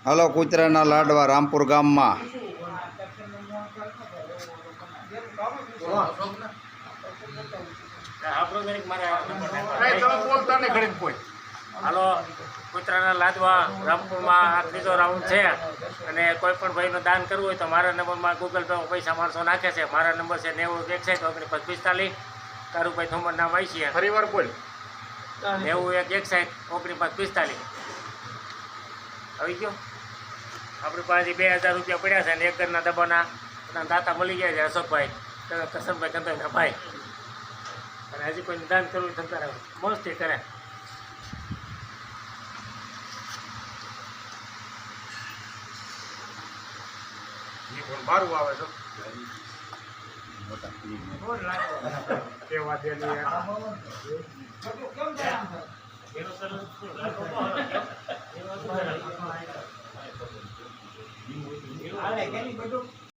Hello કૂતરાના લાડવા રામપુર ગામમાં હાલો કૂતરાના લાદવા રામપુરમાં આ ત્રીજો રાઉન્ડ છે અને કોઈ પણ ભાઈનું દાન કરવું હોય તો મારા નંબરમાં ગૂગલ પે પૈસા માણસો નાખે છે. મારા નંબર છે 916145 કારુભાઈ થોમર નામ આવી છે. ફરીવાર બોલ 916145 આવી ગયો. આપણી પાસે 2000 રૂપિયા પડ્યા છે અને એક ઘરના દબાના દાતા મળી ગયા છે. અશોકભાઈ કસમભાઈ કંદરના ભાઈ અને હજી કોઈ દાન કરવું થતા મસ્તી કરે. બારું આવે છે.